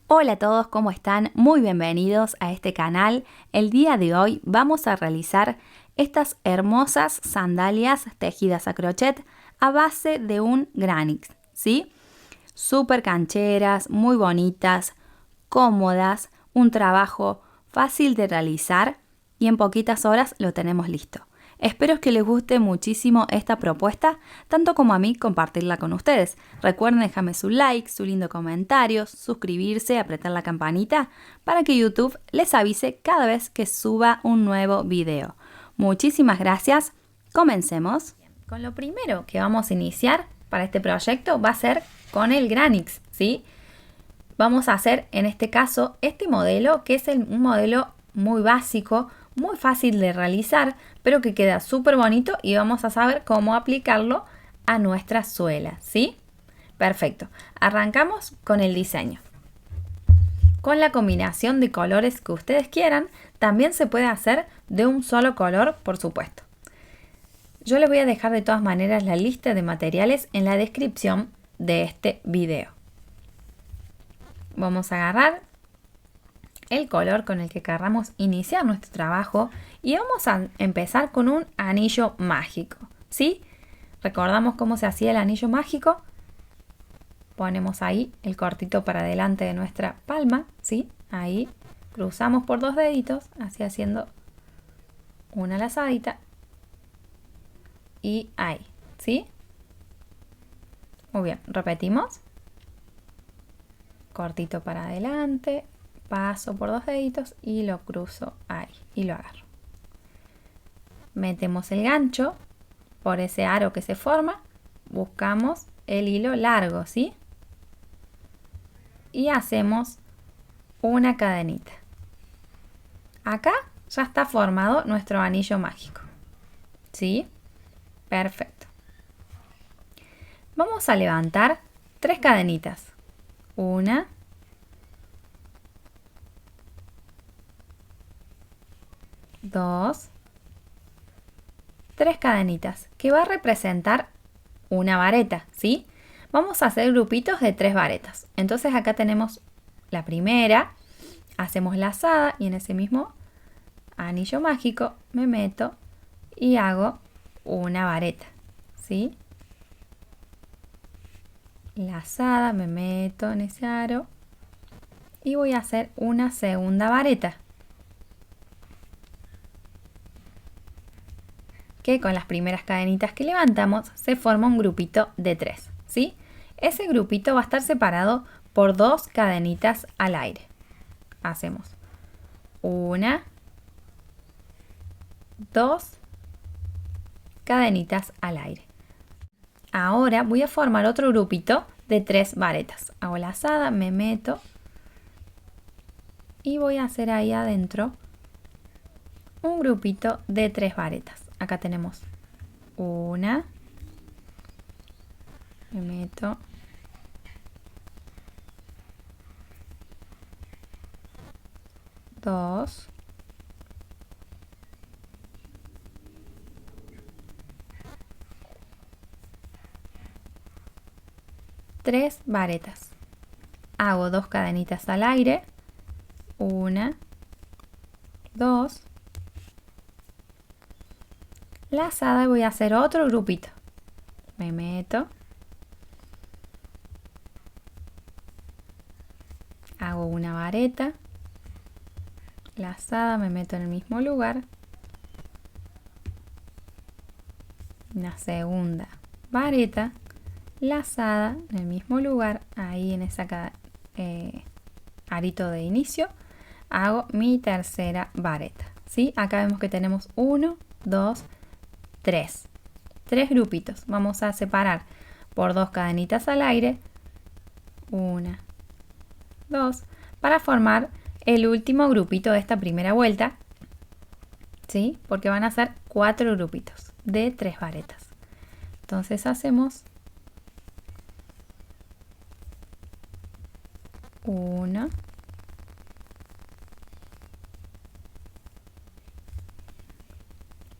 Hola a todos, ¿cómo están? Muy bienvenidos a este canal. El día de hoy vamos a realizar estas hermosas sandalias tejidas a crochet a base de un Granix, ¿sí? Súper cancheras, muy bonitas, cómodas, un trabajo fácil de realizar y en poquitas horas lo tenemos listo. Espero que les guste muchísimo esta propuesta, tanto como a mí compartirla con ustedes. Recuerden dejarme su like, su lindo comentario, suscribirse, apretar la campanita para que YouTube les avise cada vez que suba un nuevo video. Muchísimas gracias. Comencemos. Con lo primero que vamos a iniciar para este proyecto va a ser con el Granix, ¿sí? Vamos a hacer en este caso este modelo, que es un modelo muy básico, muy fácil de realizar, pero que queda súper bonito y vamos a saber cómo aplicarlo a nuestra suela, ¿sí? Perfecto. Arrancamos con el diseño. Con la combinación de colores que ustedes quieran, también se puede hacer de un solo color, por supuesto. Yo les voy a dejar de todas maneras la lista de materiales en la descripción de este video. Vamos a agarrar el color con el que querramos iniciar nuestro trabajo y vamos a empezar con un anillo mágico, ¿sí? ¿Recordamos cómo se hacía el anillo mágico? Ponemos ahí el cortito para adelante de nuestra palma, ¿sí? Ahí cruzamos por dos deditos, así haciendo una lazadita y ahí, ¿sí? Muy bien, repetimos. Cortito para adelante, paso por dos deditos y lo cruzo ahí y lo agarro. Metemos el gancho por ese aro que se forma, buscamos el hilo largo, ¿sí? Y hacemos una cadenita. Acá ya está formado nuestro anillo mágico, ¿sí? Perfecto. Vamos a levantar 3 cadenitas. 1, 2, 3 cadenitas, que va a representar una vareta, ¿sí? Vamos a hacer grupitos de 3 varetas. Entonces acá tenemos la primera, hacemos lazada y en ese mismo anillo mágico me meto y hago una vareta, ¿sí? Lazada, me meto en ese aro y voy a hacer una segunda vareta, que con las primeras cadenitas que levantamos se forma un grupito de 3, ¿sí? Ese grupito va a estar separado por 2 cadenitas al aire. Hacemos 1, 2 cadenitas al aire. Ahora voy a formar otro grupito de 3 varetas. Hago lazada, me meto y voy a hacer ahí adentro un grupito de 3 varetas. Acá tenemos una, me meto, 2, 3 varetas. Hago 2 cadenitas al aire, 1, 2, lazada y voy a hacer otro grupito. Me meto, hago una vareta, lazada, me meto en el mismo lugar, una segunda vareta, lazada en el mismo lugar, ahí en esa arito de inicio, hago mi tercera vareta, ¿sí? Acá vemos que tenemos 1, 2, 3 grupitos. Vamos a separar por 2 cadenitas al aire, 1, 2, para formar el último grupito de esta primera vuelta, ¿sí? Porque van a ser 4 grupitos de 3 varetas. Entonces hacemos 1,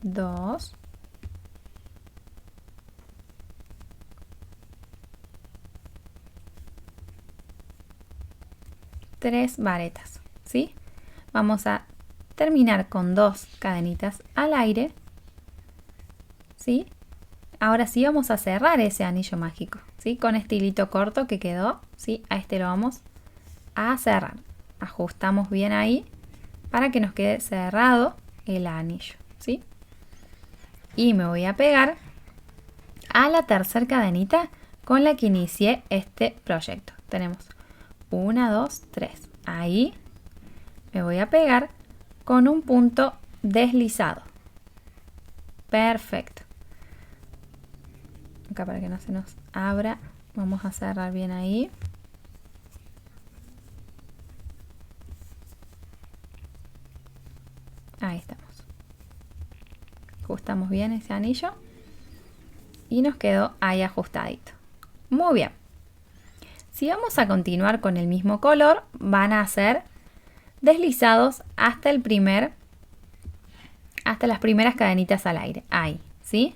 2, 3 3 varetas, ¿sí? Vamos a terminar con 2 cadenitas al aire, ¿sí? Ahora sí vamos a cerrar ese anillo mágico, ¿sí? Con este hilito corto que quedó, ¿sí? A este lo vamos a cerrar. Ajustamos bien ahí para que nos quede cerrado el anillo, ¿sí? Y me voy a pegar a la tercera cadenita con la que inicié este proyecto. Tenemos 1, 2, 3. Ahí me voy a pegar con un punto deslizado. Perfecto. Acá para que no se nos abra, vamos a cerrar bien ahí. Ahí estamos. Ajustamos bien ese anillo y nos quedó ahí ajustadito. Muy bien. Si vamos a continuar con el mismo color, van a ser deslizados hasta las primeras cadenitas al aire. Ahí, ¿sí?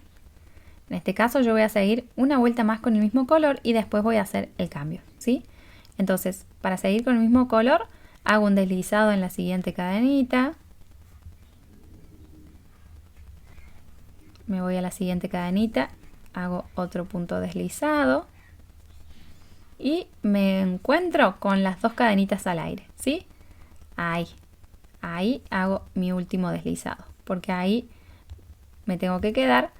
En este caso yo voy a seguir una vuelta más con el mismo color y después voy a hacer el cambio, ¿sí? Entonces, para seguir con el mismo color, hago un deslizado en la siguiente cadenita. Me voy a la siguiente cadenita, hago otro punto deslizado y me encuentro con las 2 cadenitas al aire, ¿sí? Ahí hago mi último deslizado, porque ahí me tengo que quedar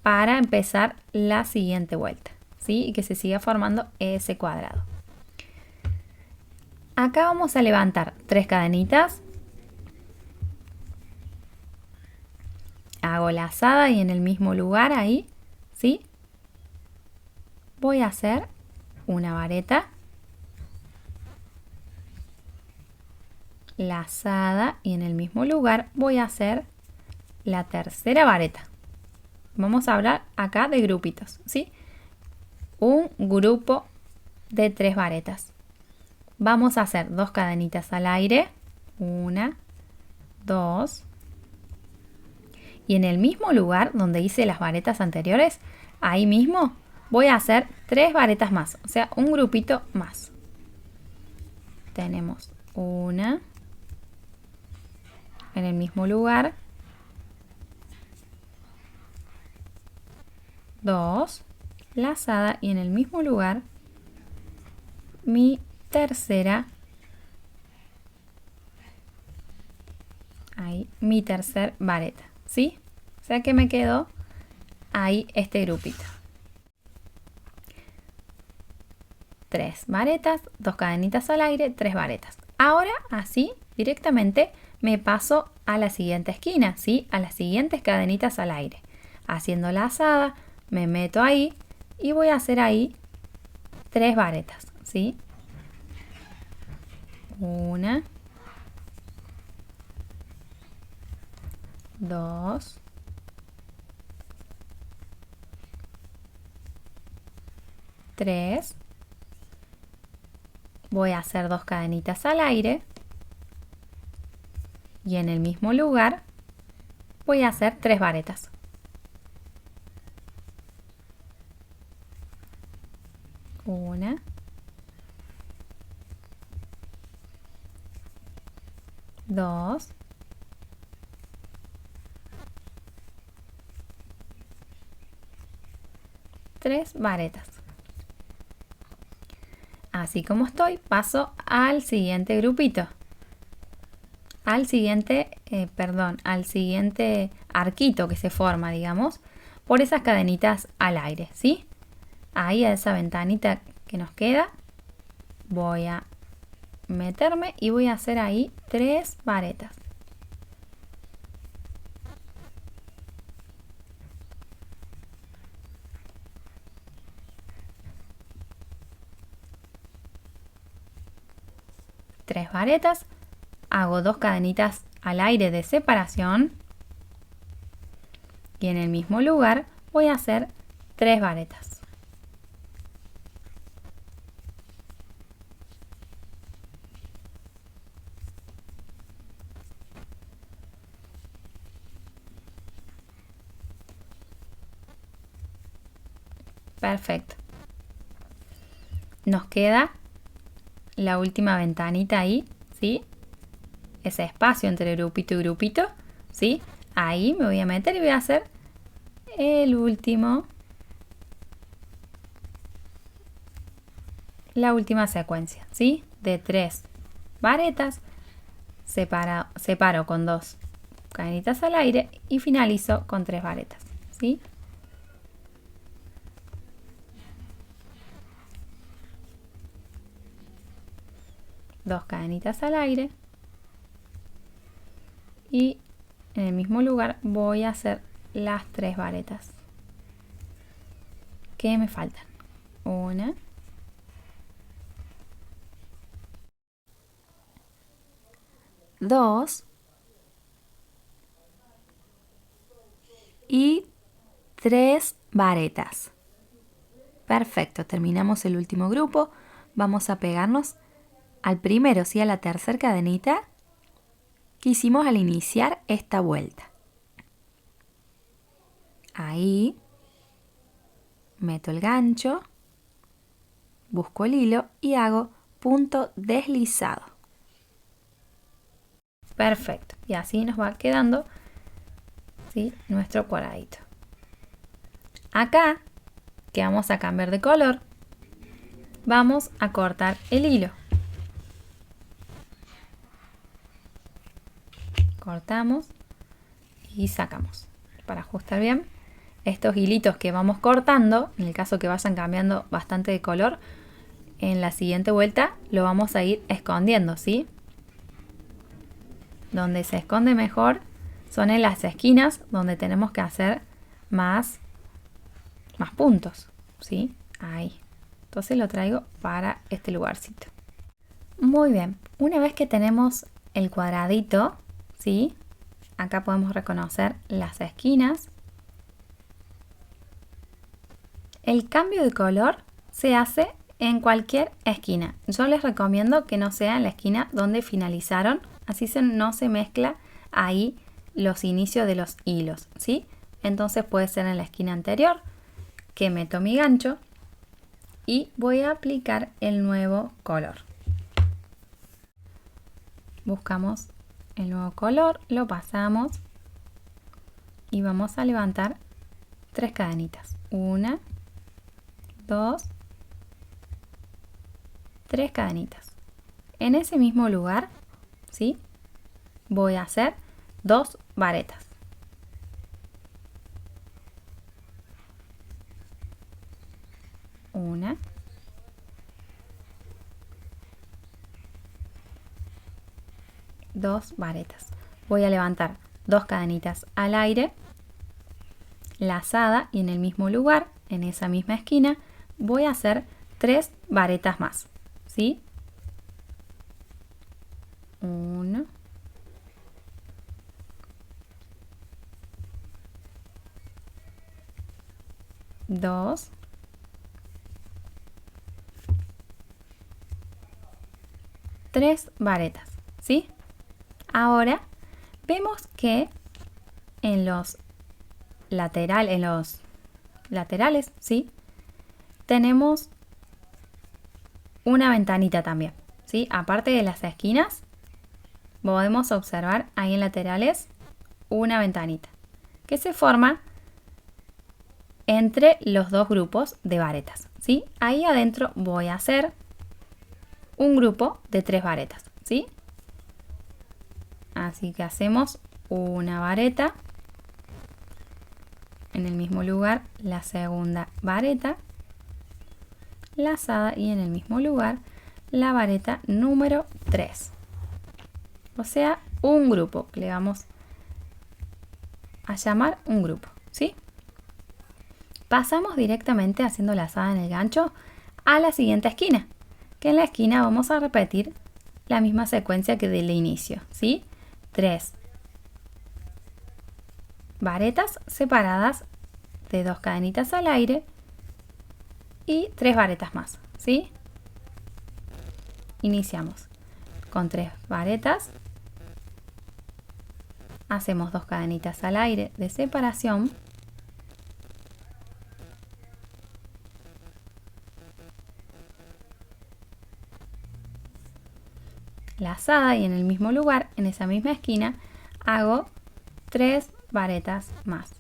para empezar la siguiente vuelta, ¿sí? Y que se siga formando ese cuadrado. Acá vamos a levantar 3 cadenitas. Hago lazada y en el mismo lugar ahí, ¿sí? Voy a hacer una vareta. Lazada y en el mismo lugar voy a hacer la tercera vareta. Vamos a hablar acá de grupitos, ¿sí? Un grupo de 3 varetas. Vamos a hacer 2 cadenitas al aire. 1, 2. Y en el mismo lugar donde hice las varetas anteriores, ahí mismo voy a hacer 3 varetas más, o sea, un grupito más. Tenemos una en el mismo lugar, 2, lazada y en el mismo lugar mi tercera, ahí mi tercer vareta, ¿sí? O sea que me quedó ahí este grupito. 3 varetas, 2 cadenitas al aire, 3 varetas. Ahora así directamente me paso a la siguiente esquina, ¿sí? A las siguientes cadenitas al aire. Haciendo lazada, me meto ahí y voy a hacer ahí 3 varetas, ¿sí? 1, 2, 3. Voy a hacer 2 cadenitas al aire y en el mismo lugar voy a hacer 3 varetas. 1, 2, 3 varetas. Así como estoy, paso al siguiente grupito. Al siguiente arquito que se forma, digamos, por esas cadenitas al aire, ¿sí? Ahí a esa ventanita que nos queda, voy a meterme y voy a hacer ahí 3 varetas. Tres varetas, hago 2 cadenitas al aire de separación y en el mismo lugar voy a hacer 3 varetas. Perfecto. Nos queda la última ventanita ahí, ¿sí? Ese espacio entre grupito y grupito, ¿sí? Ahí me voy a meter y voy a hacer el último, la última secuencia, ¿sí? De 3 varetas, separo con 2 cadenitas al aire y finalizo con 3 varetas, ¿sí? Dos cadenitas al aire y en el mismo lugar voy a hacer las 3 varetas que me faltan. Una, dos y 3 varetas. Perfecto, terminamos el último grupo. Vamos a pegarnos al primero, ¿sí? A la tercera cadenita que hicimos al iniciar esta vuelta. Ahí meto el gancho, busco el hilo y hago punto deslizado. Perfecto, y así nos va quedando, ¿sí? Nuestro cuadradito. Acá, que vamos a cambiar de color, vamos a cortar el hilo. Cortamos y sacamos para ajustar bien. Estos hilitos que vamos cortando, en el caso que vayan cambiando bastante de color, en la siguiente vuelta lo vamos a ir escondiendo, ¿sí? Donde se esconde mejor son en las esquinas, donde tenemos que hacer más puntos, ¿sí? Ahí. Entonces lo traigo para este lugarcito. Muy bien, una vez que tenemos el cuadradito, ¿sí? Acá podemos reconocer las esquinas. El cambio de color se hace en cualquier esquina. Yo les recomiendo que no sea en la esquina donde finalizaron, así no se mezcla ahí los inicios de los hilos, ¿sí? Entonces puede ser en la esquina anterior, que meto mi gancho y voy a aplicar el nuevo color. Buscamos el nuevo color, lo pasamos y vamos a levantar 3 cadenitas. 1, 2, 3 cadenitas. En ese mismo lugar, ¿sí? Voy a hacer 2 varetas. Una. Dos varetas. Voy a levantar 2 cadenitas al aire, lazada, y en el mismo lugar, en esa misma esquina, voy a hacer 3 varetas más, ¿sí? 1, 2, 3 varetas, ¿sí? Ahora vemos que en los laterales, ¿sí? Tenemos una ventanita también, ¿sí? Aparte de las esquinas, podemos observar ahí en laterales una ventanita que se forma entre los dos grupos de varetas, ¿sí? Ahí adentro voy a hacer un grupo de 3 varetas, ¿sí? Así que hacemos una vareta, en el mismo lugar la segunda vareta lazada y en el mismo lugar la vareta número 3. O sea, un grupo, que le vamos a llamar un grupo, ¿sí? Pasamos directamente haciendo lazada en el gancho a la siguiente esquina, que en la esquina vamos a repetir la misma secuencia que del inicio, ¿sí? 3 varetas separadas de 2 cadenitas al aire y 3 varetas más, ¿sí? Iniciamos con 3 varetas, hacemos 2 cadenitas al aire de separación, lazada y en el mismo lugar, en esa misma esquina, hago 3 varetas más.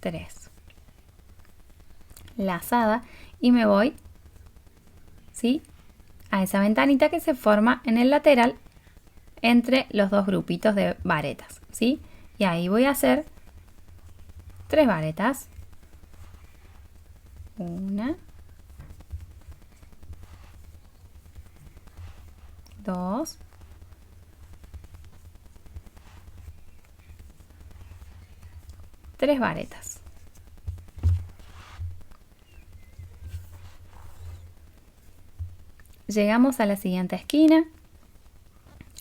Tres. Lazada y me voy, ¿sí?, a esa ventanita que se forma en el lateral entre los dos grupitos de varetas, ¿sí? Y ahí voy a hacer 3 varetas. 1, 2, 3 varetas. Llegamos a la siguiente esquina.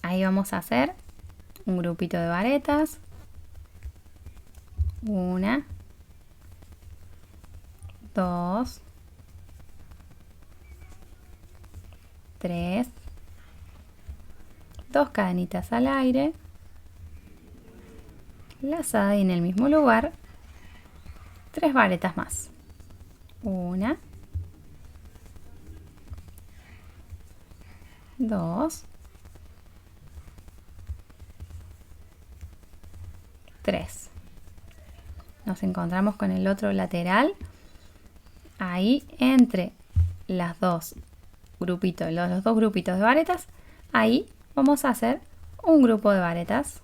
Ahí vamos a hacer un grupito de varetas. 1, 2, 3, 2 cadenitas al aire, lazada y en el mismo lugar 3 varetas más. 1, 2, 3. Nos encontramos con el otro lateral. Ahí entre los dos grupitos de varetas, ahí vamos a hacer un grupo de varetas.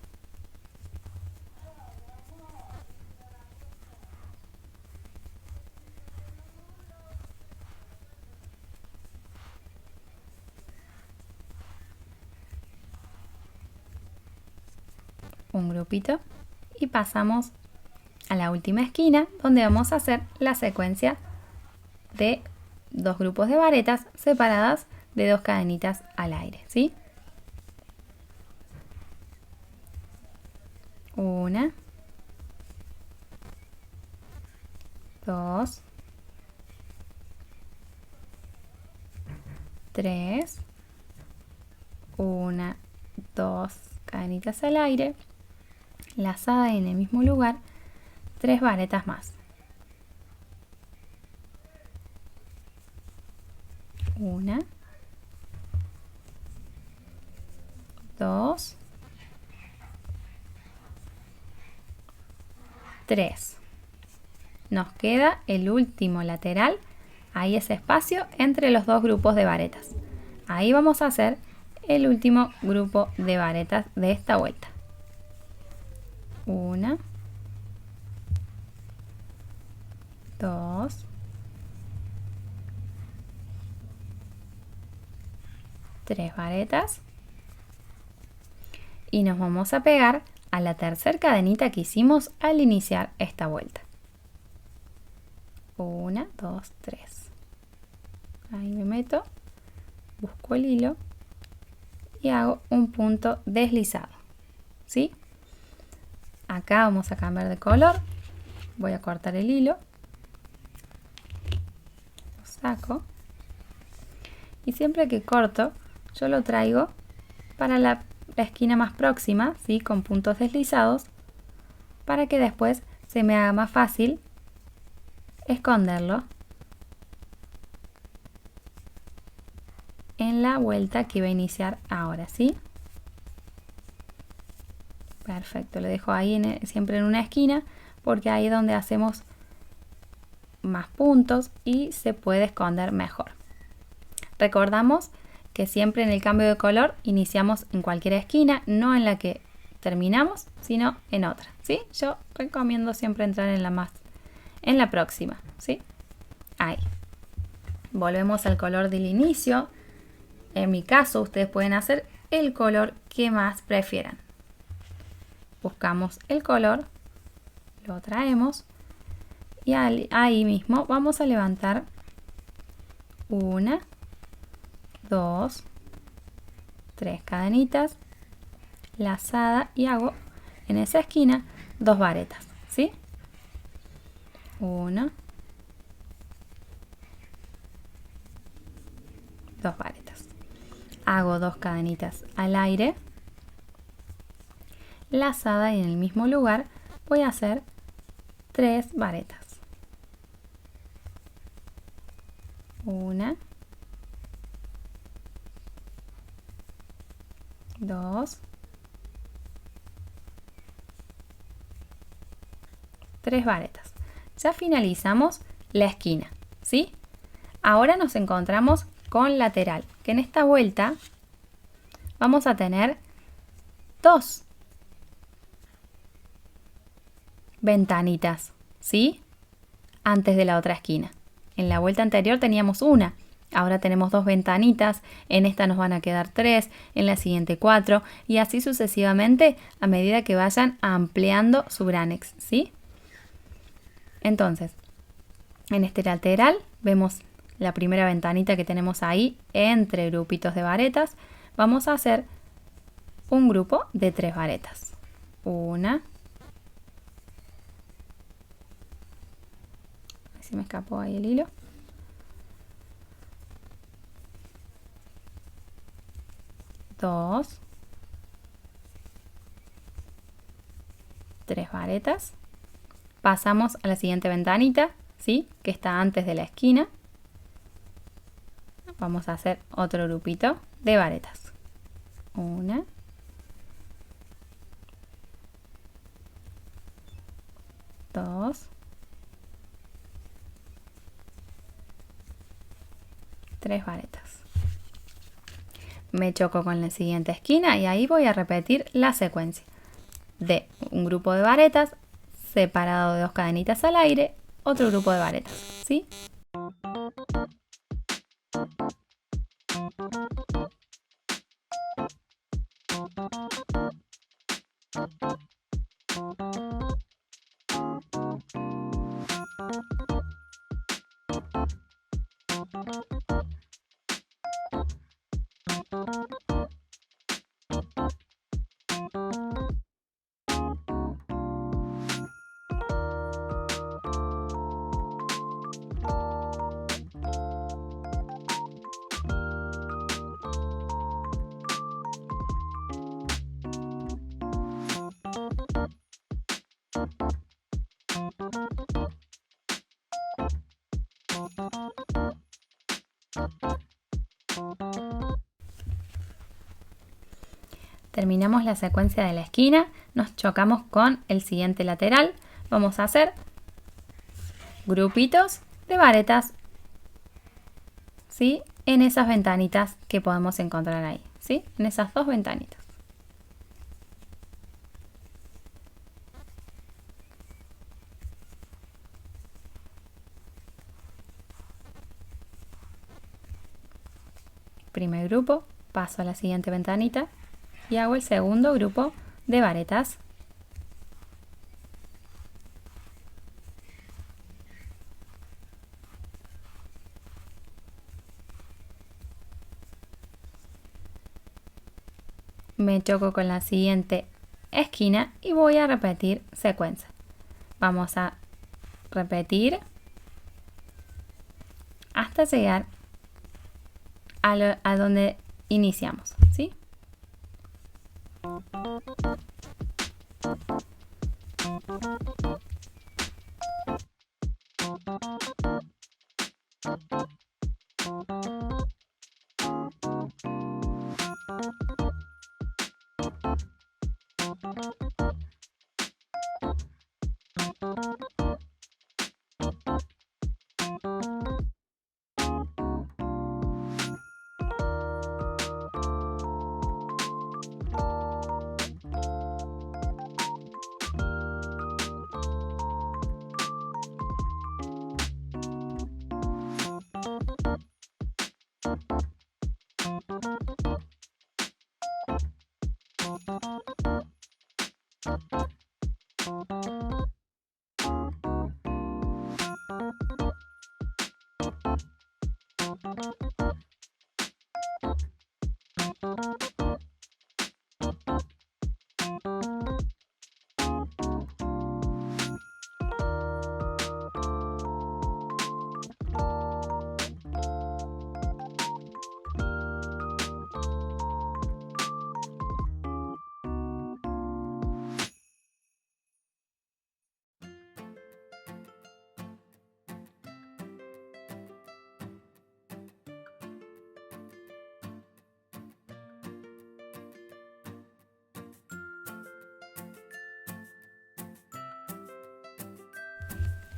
Un grupito y pasamos a la última esquina donde vamos a hacer la secuencia de 2 grupos de varetas separadas de 2 cadenitas al aire, ¿sí? 1, 2, 3, 1, 2 cadenitas al aire, lazada en el mismo lugar, 3 varetas más. 1, 2, 3. Nos queda el último lateral, ahí ese espacio entre los dos grupos de varetas. Ahí vamos a hacer el último grupo de varetas de esta vuelta. 1, 2, 3 varetas y nos vamos a pegar a la tercera cadenita que hicimos al iniciar esta vuelta. 1, 2, 3. Ahí me meto, busco el hilo y hago un punto deslizado, ¿sí? Acá vamos a cambiar de color. Voy a cortar el hilo, lo saco y siempre que corto yo lo traigo para la esquina más próxima, ¿sí?, con puntos deslizados, para que después se me haga más fácil esconderlo en la vuelta que voy a iniciar ahora, ¿sí? Perfecto, lo dejo ahí siempre en una esquina porque ahí es donde hacemos más puntos y se puede esconder mejor. Recordamos que siempre en el cambio de color iniciamos en cualquier esquina, no en la que terminamos, sino en otra, ¿sí? Yo recomiendo siempre entrar en la próxima, ¿sí? Ahí. Volvemos al color del inicio. En mi caso, ustedes pueden hacer el color que más prefieran. Buscamos el color, lo traemos y ahí mismo vamos a levantar 1, 2, 3 cadenitas, lazada y hago en esa esquina 2 varetas, ¿sí? 1, 2 varetas. hago 2 cadenitas al aire, lazada, y en el mismo lugar voy a hacer 3 varetas. 1, 2, 3 varetas. Ya finalizamos la esquina, ¿sí? Ahora nos encontramos con lateral, que en esta vuelta vamos a tener 2 ventanitas, ¿sí? Antes de la otra esquina. En la vuelta anterior teníamos una, ahora tenemos 2 ventanitas, en esta nos van a quedar 3, en la siguiente 4 y así sucesivamente a medida que vayan ampliando su branex, ¿sí? Entonces, en este lateral vemos la primera ventanita que tenemos ahí entre grupitos de varetas. Vamos a hacer un grupo de 3 varetas. 1, se me escapó ahí el hilo. 2, 3 varetas. Pasamos a la siguiente ventanita, ¿sí? Que está antes de la esquina. Vamos a hacer otro grupito de varetas. 1, 2, 3 varetas. Me choco con la siguiente esquina y ahí voy a repetir la secuencia de un grupo de varetas separado de 2 cadenitas al aire, otro grupo de varetas, ¿sí? Terminamos la secuencia de la esquina, nos chocamos con el siguiente lateral. Vamos a hacer grupitos de varetas, ¿sí? En esas ventanitas que podemos encontrar ahí, ¿sí? En esas 2 ventanitas. Primer grupo, paso a la siguiente ventanita y hago el segundo grupo de varetas. Me choco con la siguiente esquina y voy a repetir secuencia. Vamos a repetir hasta llegar a donde iniciamos, ¿sí?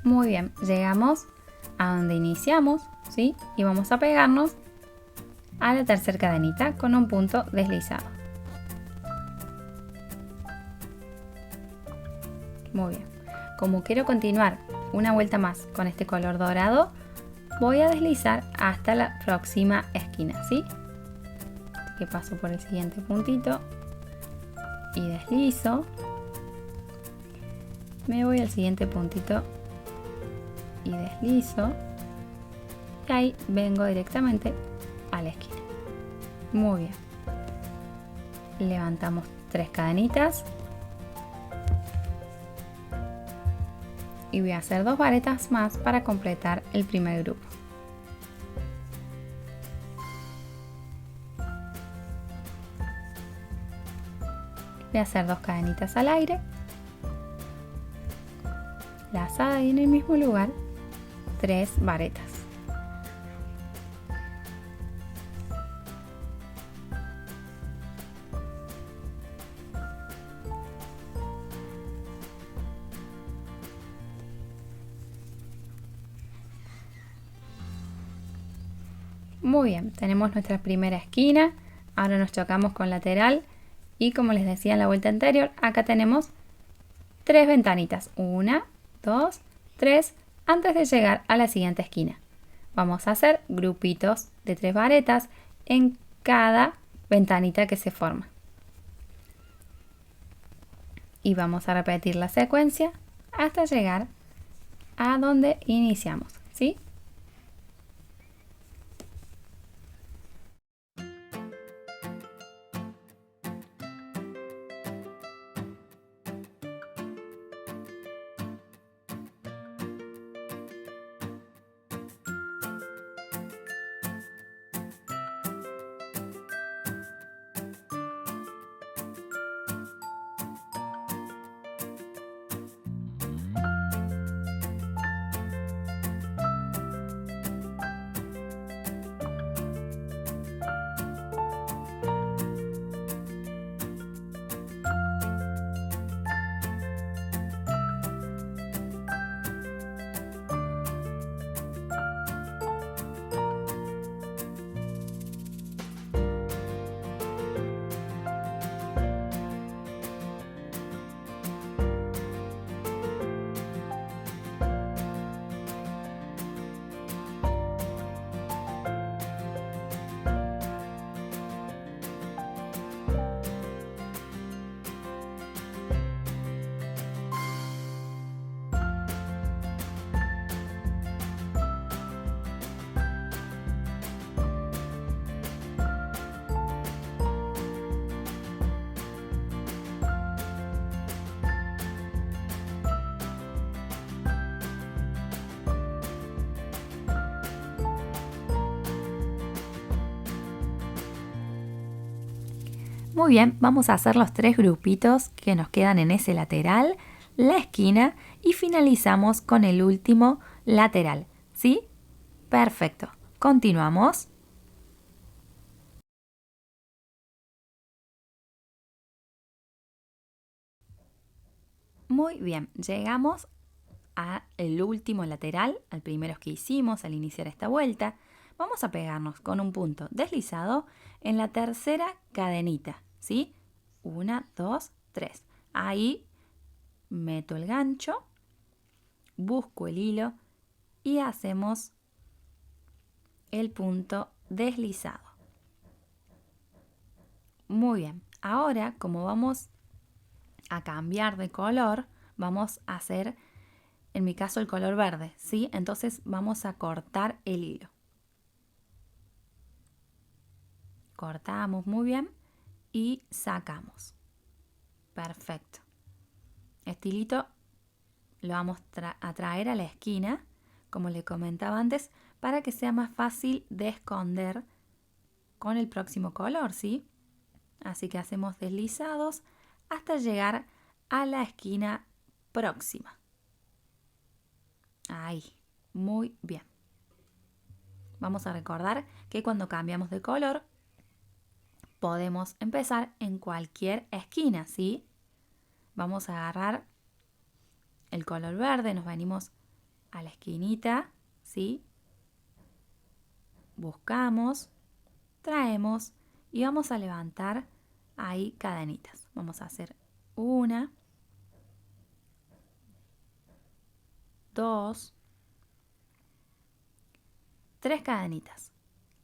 Muy bien, llegamos a donde iniciamos, ¿sí? Y vamos a pegarnos a la tercera cadenita con un punto deslizado. Muy bien. Como quiero continuar una vuelta más con este color dorado, voy a deslizar hasta la próxima esquina, ¿sí? Así que paso por el siguiente puntito y deslizo. Me voy al siguiente puntito y deslizo. Y ahí vengo directamente a la esquina. Muy bien. Levantamos 3 cadenitas. Y voy a hacer 2 varetas más para completar el primer grupo. Voy a hacer 2 cadenitas al aire, lazada y en el mismo lugar 3 varetas. Muy bien, tenemos nuestra primera esquina, ahora nos chocamos con lateral y como les decía en la vuelta anterior, acá tenemos 3 ventanitas, 1, 2, 3, antes de llegar a la siguiente esquina. Vamos a hacer grupitos de 3 varetas en cada ventanita que se forma. Y vamos a repetir la secuencia hasta llegar a donde iniciamos, ¿sí? Muy bien, vamos a hacer los 3 grupitos que nos quedan en ese lateral, la esquina y finalizamos con el último lateral, ¿sí? Perfecto. Continuamos. Muy bien, llegamos al último lateral, al primero que hicimos al iniciar esta vuelta. Vamos a pegarnos con un punto deslizado en la tercera cadenita, ¿sí? 1, 2, 3. Ahí meto el gancho, busco el hilo y hacemos el punto deslizado. Muy bien, ahora como vamos a cambiar de color, vamos a hacer, en mi caso, el color verde, ¿sí? Entonces vamos a cortar el hilo. Cortamos muy bien y sacamos. Perfecto. Este hilito lo vamos a traer a la esquina, como le comentaba antes, para que sea más fácil de esconder con el próximo color, ¿sí? Así que hacemos deslizados hasta llegar a la esquina próxima. Ahí, muy bien. Vamos a recordar que cuando cambiamos de color podemos empezar en cualquier esquina, ¿sí? Vamos a agarrar el color verde, nos venimos a la esquinita, ¿sí? Buscamos, traemos y vamos a levantar ahí cadenitas. Vamos a hacer 1, 2, 3 cadenitas.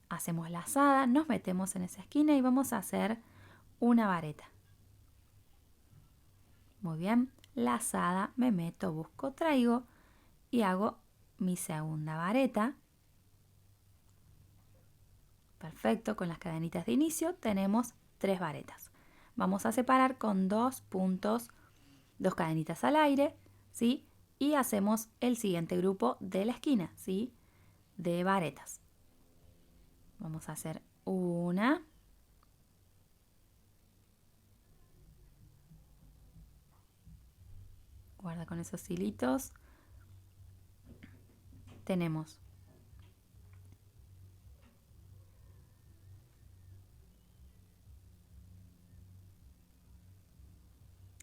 Hacemos lazada, nos metemos en esa esquina y vamos a hacer una vareta. Muy bien, lazada, me meto, busco, traigo y hago mi segunda vareta. Perfecto, con las cadenitas de inicio tenemos 3 varetas. Vamos a separar con 2 puntos, 2 cadenitas al aire, ¿sí? Y hacemos el siguiente grupo de la esquina, ¿sí? De varetas. Vamos a hacer una, guarda con esos hilitos. Tenemos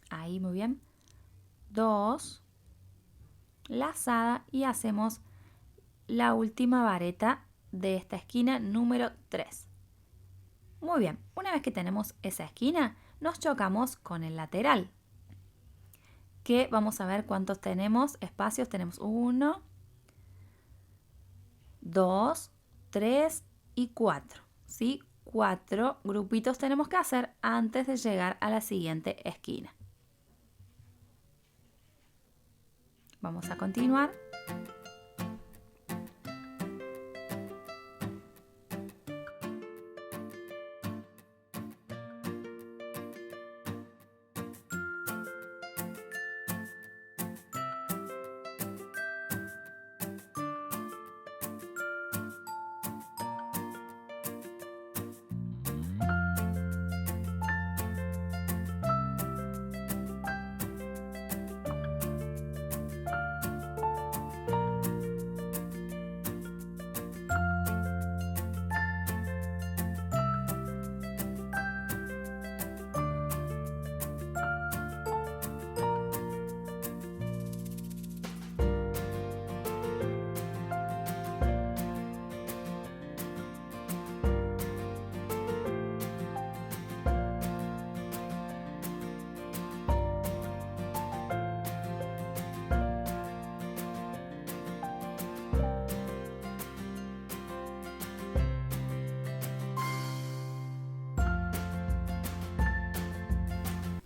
ahí, muy bien, 2, lazada y hacemos la última vareta de esta esquina número 3. Muy bien, una vez que tenemos esa esquina, nos chocamos con el lateral, que vamos a ver cuántos tenemos, espacios, tenemos 1, 2, 3 y 4, ¿sí? 4 grupitos tenemos que hacer antes de llegar a la siguiente esquina. Vamos a continuar.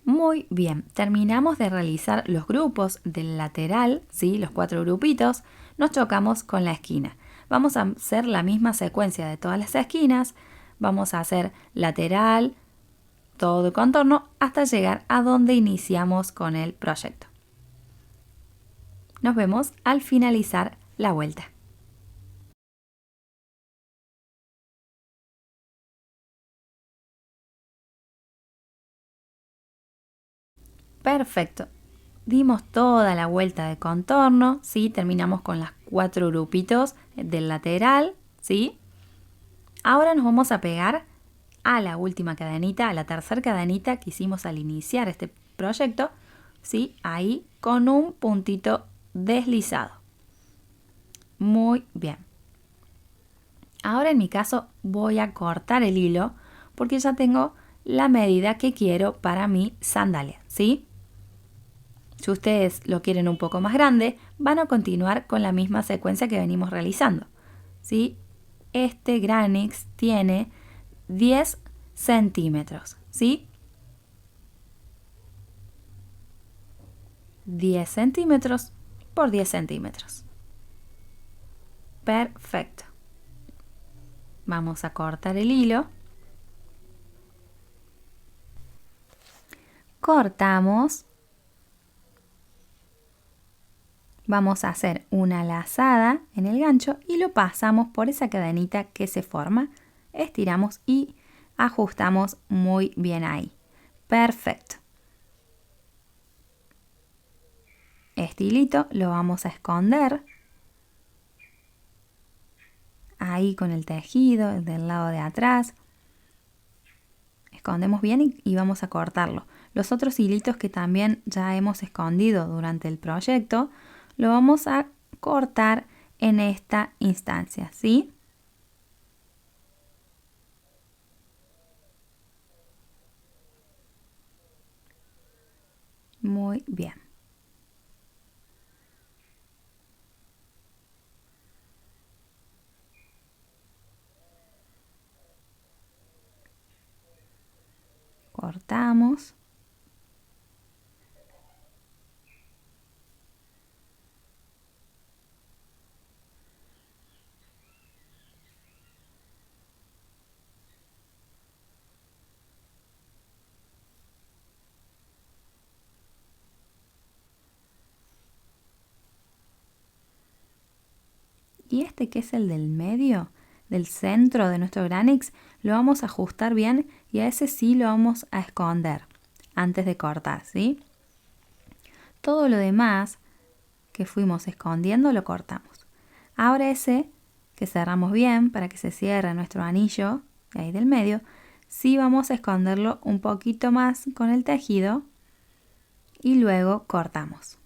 Muy bien, terminamos de realizar los grupos del lateral, ¿sí? Los 4 grupitos, nos chocamos con la esquina. Vamos a hacer la misma secuencia de todas las esquinas, vamos a hacer lateral, todo el contorno, hasta llegar a donde iniciamos con el proyecto. Nos vemos al finalizar la vuelta. Perfecto. Dimos toda la vuelta de contorno, ¿sí? Terminamos con las 4 grupitos del lateral, ¿sí? Ahora nos vamos a pegar a la última cadenita, a la tercera cadenita que hicimos al iniciar este proyecto, ¿sí? Ahí con un puntito deslizado. Muy bien. Ahora en mi caso voy a cortar el hilo porque ya tengo la medida que quiero para mi sandalia, ¿sí? Si ustedes lo quieren un poco más grande, van a continuar con la misma secuencia que venimos realizando, ¿sí? Este Granix tiene 10 centímetros, ¿sí? 10 centímetros por 10 centímetros. Perfecto. Vamos a cortar el hilo. Cortamos. Vamos a hacer una lazada en el gancho y lo pasamos por esa cadenita que se forma. Estiramos y ajustamos muy bien ahí. Perfecto. Este hilito lo vamos a esconder ahí con el tejido del lado de atrás. Escondemos bien y vamos a cortarlo. Los otros hilitos que también ya hemos escondido durante el proyecto lo vamos a cortar en esta instancia, ¿sí? Muy bien. Cortamos. Y este que es el del medio, del centro de nuestro granix, lo vamos a ajustar bien y a ese sí lo vamos a esconder antes de cortar, ¿sí? Todo lo demás que fuimos escondiendo lo cortamos. Ahora ese que cerramos bien para que se cierre nuestro anillo de ahí del medio, sí vamos a esconderlo un poquito más con el tejido y luego cortamos.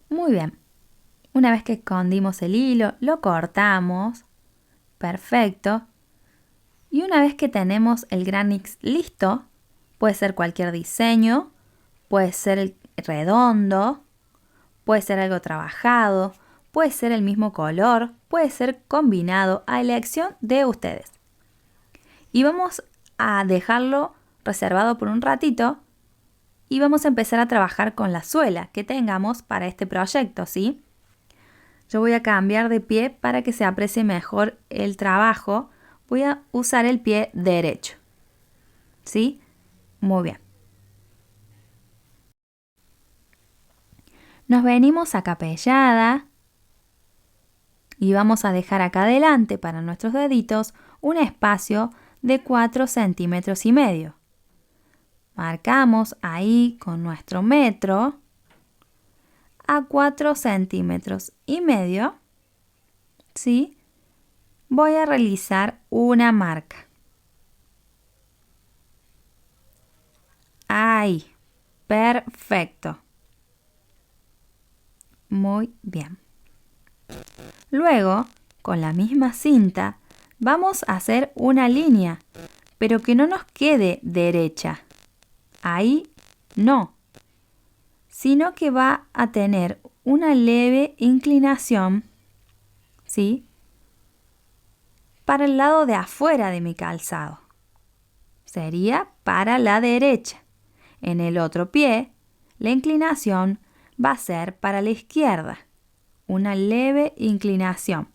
Muy bien. Una vez que escondimos el hilo, lo cortamos. Perfecto. Y una vez que tenemos el granix listo, puede ser cualquier diseño, puede ser redondo, puede ser algo trabajado, puede ser el mismo color, puede ser combinado a elección de ustedes. Y vamos a dejarlo reservado por un ratito y vamos a empezar a trabajar con la suela que tengamos para este proyecto, ¿sí? Yo voy a cambiar de pie para que se aprecie mejor el trabajo. Voy a usar el pie derecho, ¿sí? Muy bien. Nos venimos a capellada y vamos a dejar acá adelante para nuestros deditos un espacio de 4,5 centímetros. Marcamos ahí con nuestro metro a 4,5 centímetros, ¿sí? Voy a realizar una marca. Ahí, perfecto. Muy bien. Luego, con la misma cinta, vamos a hacer una línea, pero que no nos quede derecha. Ahí no, sino que va a tener una leve inclinación, ¿sí? Para el lado de afuera de mi calzado. Sería para la derecha. En el otro pie, la inclinación va a ser para la izquierda. Una leve inclinación.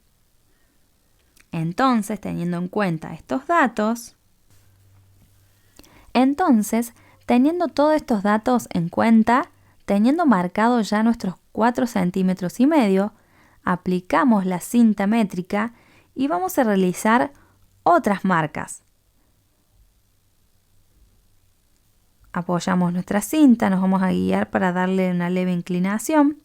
Entonces, teniendo en cuenta estos datos, teniendo todos estos datos en cuenta, teniendo marcado ya nuestros 4,5 centímetros, aplicamos la cinta métrica y vamos a realizar otras marcas. Apoyamos nuestra cinta, nos vamos a guiar para darle una leve inclinación.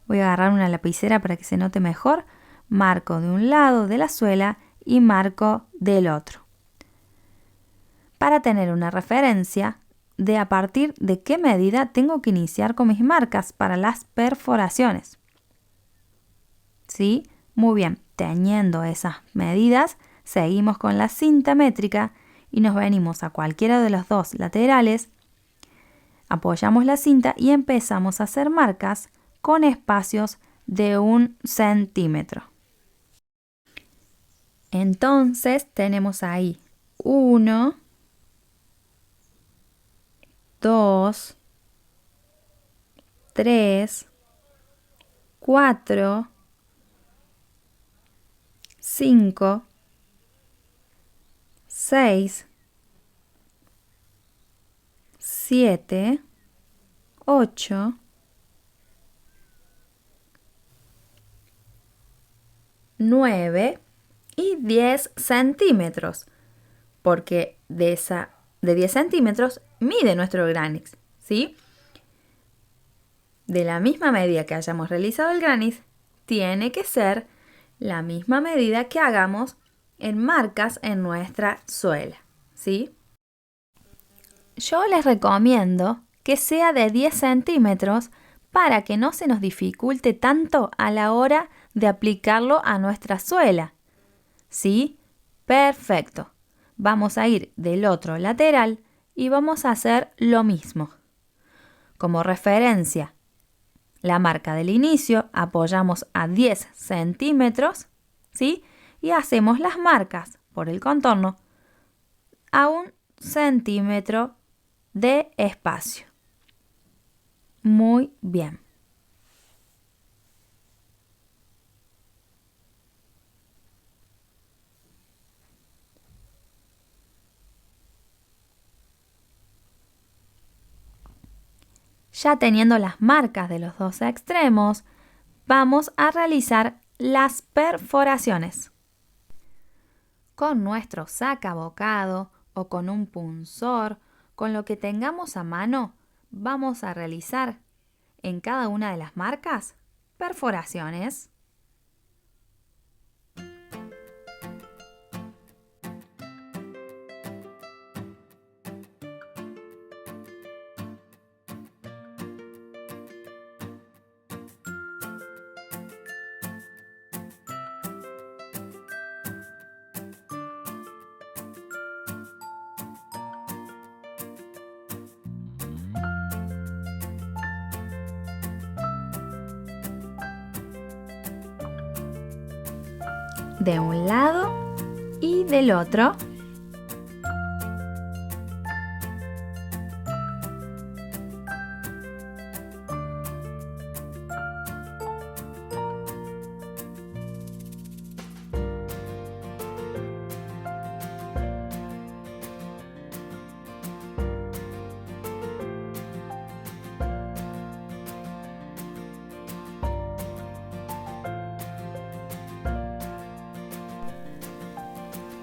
Voy a agarrar una lapicera para que se note mejor. Marco de un lado de la suela y marco del otro. Para tener una referencia de a partir de qué medida tengo que iniciar con mis marcas para las perforaciones. ¿Sí? Muy bien, teniendo esas medidas, seguimos con la cinta métrica y nos venimos a cualquiera de los dos laterales, apoyamos la cinta y empezamos a hacer marcas con espacios de 1 centímetro. Entonces tenemos ahí 1, 2, 3, 4, 5, 6, 7, 8, 9 y 10 centímetros, porque de 10 centímetros mide nuestro granix, ¿sí? De la misma medida que hayamos realizado el granix, tiene que ser la misma medida que hagamos en marcas en nuestra suela, ¿sí? Yo les recomiendo que sea de 10 centímetros para que no se nos dificulte tanto a la hora de aplicarlo a nuestra suela. ¿Sí? Perfecto. Vamos a ir del otro lateral y vamos a hacer lo mismo. Como referencia, la marca del inicio apoyamos a 10 centímetros, ¿sí? Y hacemos las marcas por el contorno a 1 centímetro de espacio. Muy bien. Ya teniendo las marcas de los dos extremos, vamos a realizar las perforaciones. Con nuestro sacabocado o con un punzor, con lo que tengamos a mano, vamos a realizar en cada una de las marcas perforaciones. De un lado y del otro.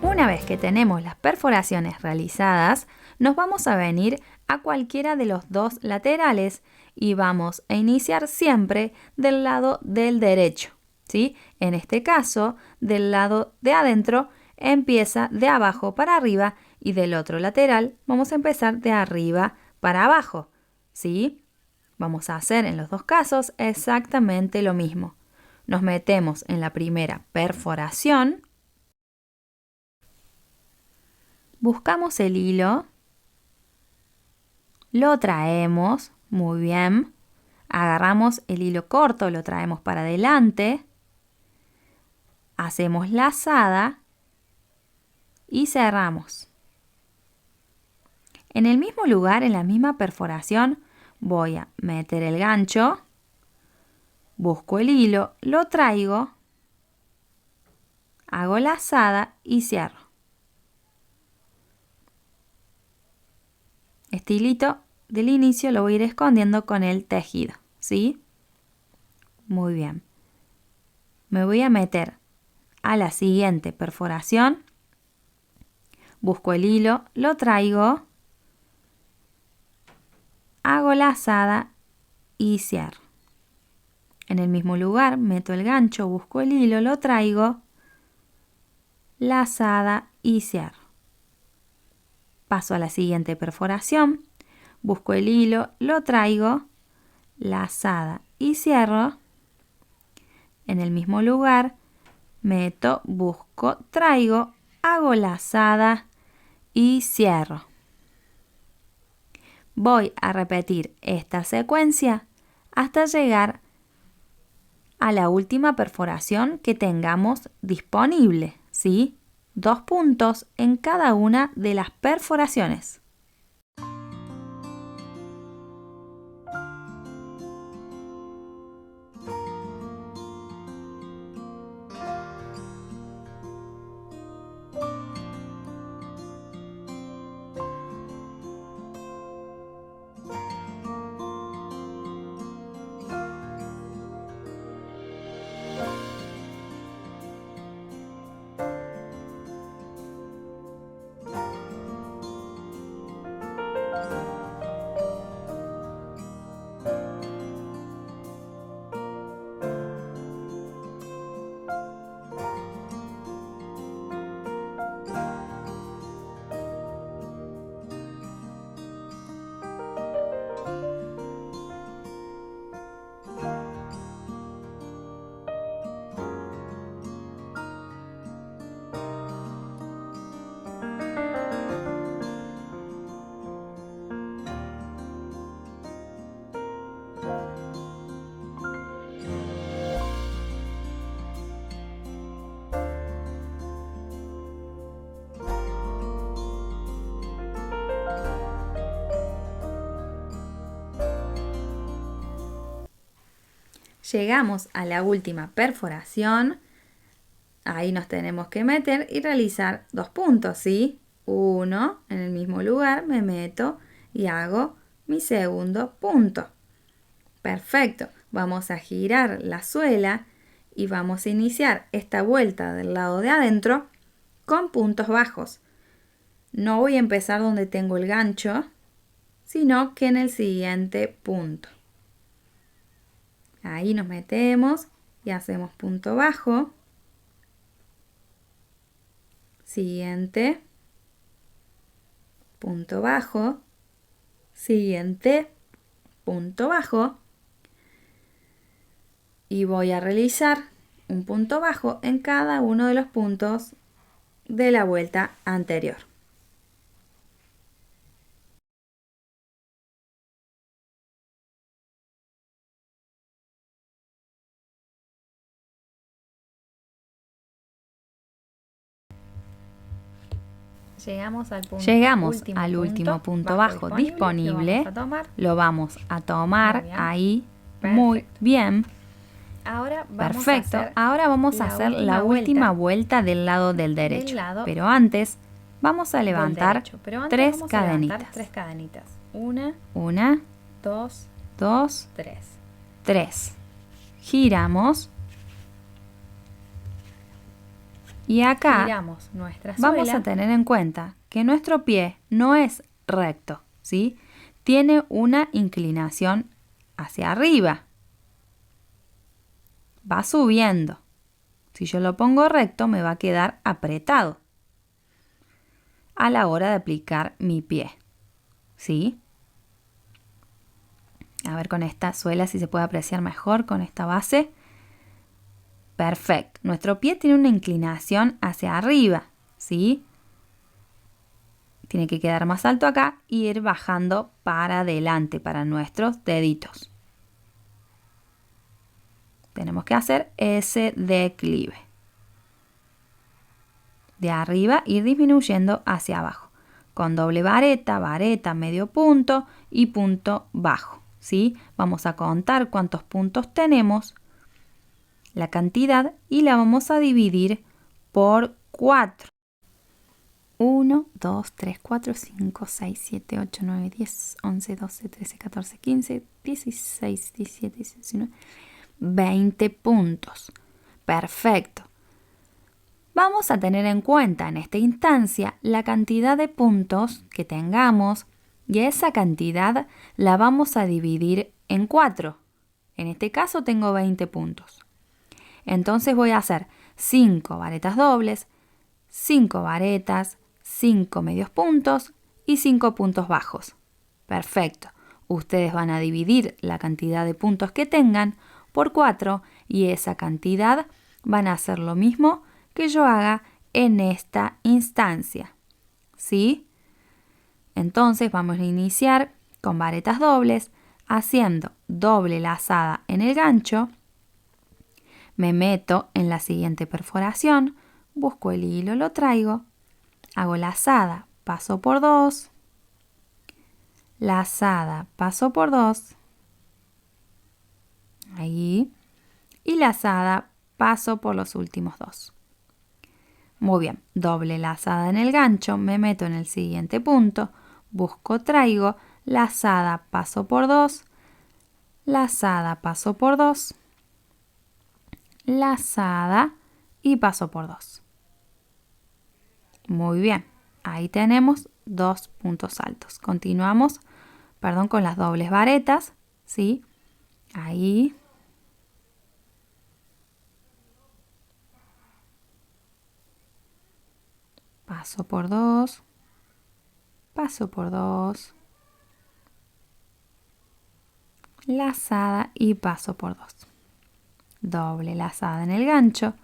Una vez que tenemos las perforaciones realizadas, nos vamos a venir a cualquiera de los dos laterales y vamos a iniciar siempre del lado del derecho, ¿sí? En este caso, del lado de adentro empieza de abajo para arriba y del otro lateral vamos a empezar de arriba para abajo, ¿sí? Vamos a hacer en los dos casos exactamente lo mismo. Nos metemos en la primera perforación. Buscamos el hilo, lo traemos, muy bien, agarramos el hilo corto, lo traemos para adelante, hacemos lazada y cerramos. En el mismo lugar, en la misma perforación, voy a meter el gancho, busco el hilo, lo traigo, hago lazada y cierro. Este hilito del inicio lo voy a ir escondiendo con el tejido, ¿sí? Muy bien. Me voy a meter a la siguiente perforación. Busco el hilo, lo traigo, hago lazada y cierro. En el mismo lugar meto el gancho, busco el hilo, lo traigo, lazada y cierro. Paso a la siguiente perforación, busco el hilo, lo traigo, lazada y cierro. En el mismo lugar, meto, busco, traigo, hago lazada y cierro. Voy a repetir esta secuencia hasta llegar a la última perforación que tengamos disponible, ¿sí? 2 puntos en cada una de las perforaciones. llegamos a la última perforación. Ahí nos tenemos que meter y realizar 2 puntos, ¿sí? Uno, en el mismo lugar me meto y hago mi segundo punto. Perfecto. Vamos a girar la suela y vamos a iniciar esta vuelta del lado de adentro con puntos bajos. No voy a empezar donde tengo el gancho, sino que en el siguiente punto. Ahí nos metemos y hacemos punto bajo. Siguiente. Punto bajo. Siguiente. Punto bajo. Y voy a realizar un punto bajo en cada uno de los puntos de la vuelta anterior. Llegamos al último punto bajo disponible. Lo vamos a tomar ahí. Muy bien. Perfecto. Ahora vamos a hacer la última vuelta del lado del derecho. Pero antes vamos a levantar 3 cadenitas. Una, 2, 3. Giramos. Y acá vamos a tener en cuenta que nuestro pie no es recto, ¿sí? Tiene una inclinación hacia arriba. Va subiendo. Si yo lo pongo recto, me va a quedar apretado a la hora de aplicar mi pie, ¿sí? A ver con esta suela si se puede apreciar mejor con esta base. Perfecto. Nuestro pie tiene una inclinación hacia arriba, ¿sí? Tiene que quedar más alto acá y ir bajando para adelante, para nuestros deditos. Tenemos que hacer ese declive. De arriba ir disminuyendo hacia abajo. Con doble vareta, medio punto y punto bajo, ¿sí? Vamos a contar cuántos puntos tenemos, la cantidad, y la vamos a dividir por 4. 1, 2, 3, 4, 5, 6, 7, 8, 9, 10, 11, 12, 13, 14, 15, 16, 17, 19, 20 puntos. Perfecto. Vamos a tener en cuenta en esta instancia la cantidad de puntos que tengamos y esa cantidad la vamos a dividir en 4. En este caso tengo 20 puntos. Entonces voy a hacer 5 varetas dobles, 5 varetas, 5 medios puntos y 5 puntos bajos. Perfecto. Ustedes van a dividir la cantidad de puntos que tengan por 4 y esa cantidad van a hacer lo mismo que yo haga en esta instancia, ¿sí? Entonces vamos a iniciar con varetas dobles, haciendo doble lazada en el gancho. Me meto en la siguiente perforación, busco el hilo, lo traigo, hago lazada, paso por 2, lazada, paso por 2, ahí, y lazada, paso por los últimos 2. Muy bien, doble lazada en el gancho, me meto en el siguiente punto, busco, traigo, lazada, paso por 2, lazada, paso por 2, lazada y paso por 2. Muy bien, ahí tenemos 2 puntos altos. Continuamos, con las dobles varetas, ¿sí? Ahí. Paso por 2, paso por 2, lazada y paso por 2. Doble lazada en el gancho,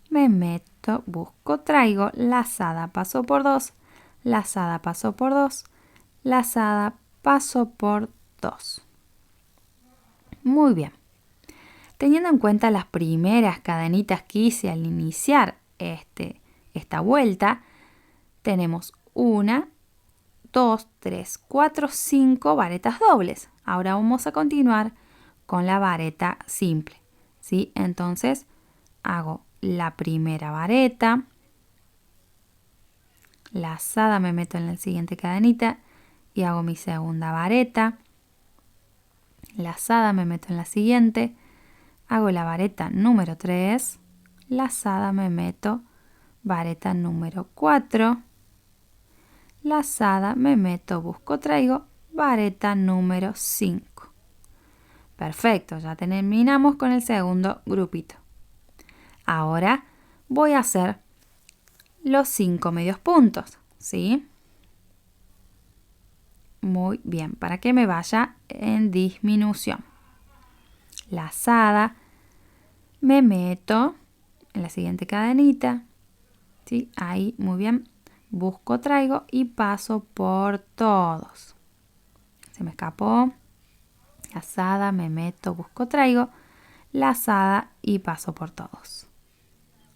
me meto, busco, traigo, lazada, paso por 2, lazada, paso por 2, lazada, paso por 2. Muy bien. Teniendo en cuenta las primeras cadenitas que hice al iniciar esta vuelta, tenemos 1, 2, 3, 4, 5 varetas dobles. Ahora vamos a continuar con la vareta simple. ¿sí? Entonces hago la primera vareta, lazada, me meto en la siguiente cadenita y hago mi segunda vareta, lazada, me meto en la siguiente, hago la vareta número 3, lazada, me meto, vareta número 4, lazada, me meto, busco, traigo, vareta número 5. Perfecto, ya terminamos con el segundo grupito. Ahora voy a hacer los 5 medios puntos, ¿sí? Muy bien, para que me vaya en disminución. Lazada, me meto en la siguiente cadenita, ¿sí? Ahí, muy bien. Busco, traigo y paso por todos. Se me escapó. Lazada, me meto, busco, traigo. Lazada y paso por todos.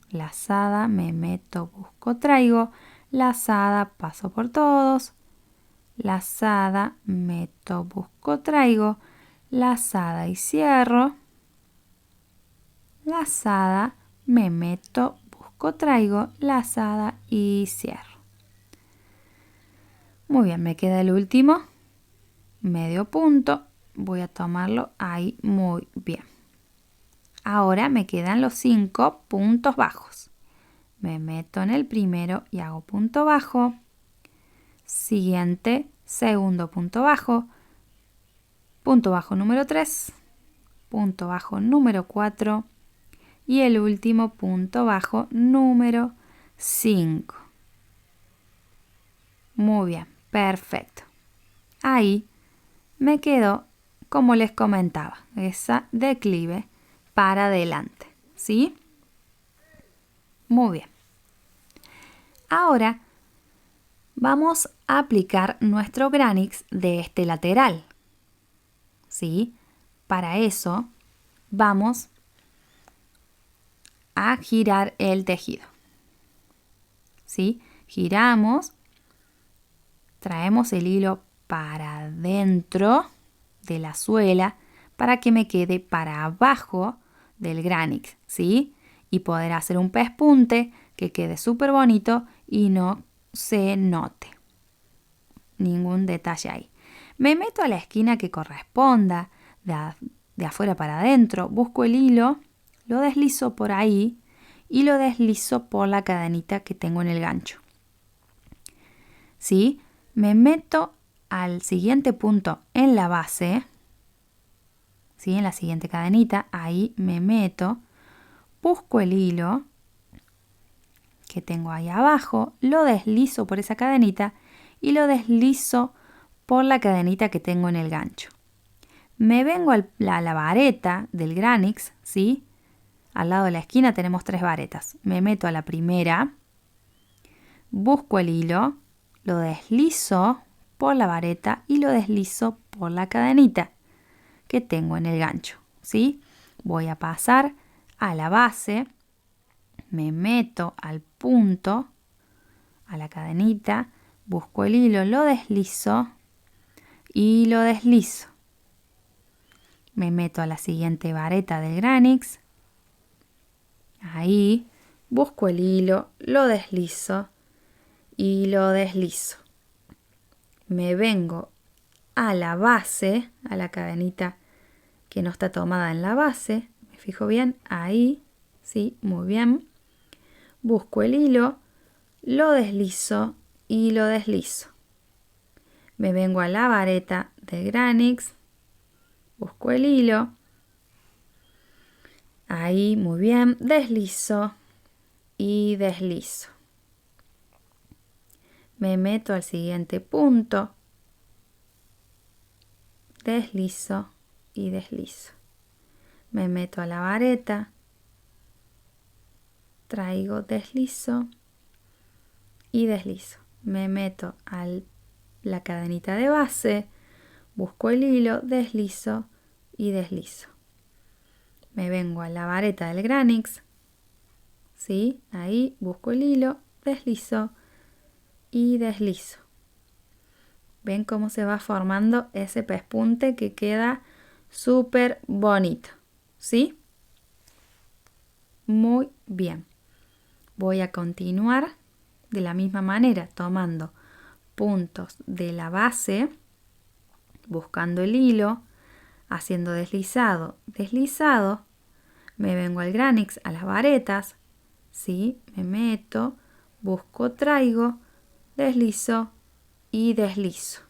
Lazada, me meto, busco, traigo. Lazada, paso por todos. Lazada, meto, busco, traigo. Lazada y cierro. Lazada, me meto, busco, traigo. Lazada y cierro. Muy bien, me queda el último medio punto. Voy a tomarlo ahí muy bien. Ahora me quedan los 5 puntos bajos. Me meto en el primero y hago punto bajo. Siguiente, segundo punto bajo número 3, punto bajo número 4 y el último punto bajo número 5. Muy bien, perfecto. Ahí me quedó, como les comentaba, esa declive para adelante, ¿sí? Muy bien. Ahora vamos a aplicar nuestro granix de este lateral, ¿sí? Para eso vamos a girar el tejido, ¿sí? Giramos, traemos el hilo para adentro de la suela para que me quede para abajo del granix, ¿sí? Y poder hacer un pespunte que quede súper bonito y no se note ningún detalle ahí. Me meto a la esquina que corresponda de afuera para adentro, busco el hilo, lo deslizo por ahí y lo deslizo por la cadenita que tengo en el gancho, ¿sí? Me meto al siguiente punto en la base, ¿sí? En la siguiente cadenita, ahí me meto, busco el hilo que tengo ahí abajo, lo deslizo por esa cadenita y lo deslizo por la cadenita que tengo en el gancho. Me vengo a la vareta del granix, ¿sí? Al lado de la esquina tenemos 3 varetas. Me meto a la primera, busco el hilo, lo deslizo por la vareta y lo deslizo por la cadenita que tengo en el gancho, ¿sí? Voy a pasar a la base, me meto al punto, a la cadenita, busco el hilo, lo deslizo y lo deslizo. Me meto a la siguiente vareta del granix, ahí, busco el hilo, lo deslizo y lo deslizo. Me vengo a la base, a la cadenita que no está tomada en la base, me fijo bien, ahí, sí, muy bien. Busco el hilo, lo deslizo y lo deslizo. Me vengo a la vareta del granix, busco el hilo, ahí, muy bien, deslizo y deslizo. Me meto al siguiente punto, deslizo y deslizo. Me meto a la vareta, traigo, deslizo y deslizo. Me meto a la cadenita de base, busco el hilo, deslizo y deslizo. Me vengo a la vareta del granix, ¿sí? Ahí busco el hilo, deslizo y deslizo. ¿Ven cómo se va formando ese pespunte que queda súper bonito? ¿Sí? Muy bien. Voy a continuar de la misma manera, tomando puntos de la base, buscando el hilo, haciendo deslizado, deslizado. Me vengo al granix, a las varetas, ¿sí? Me meto, busco, traigo, deslizo y deslizo.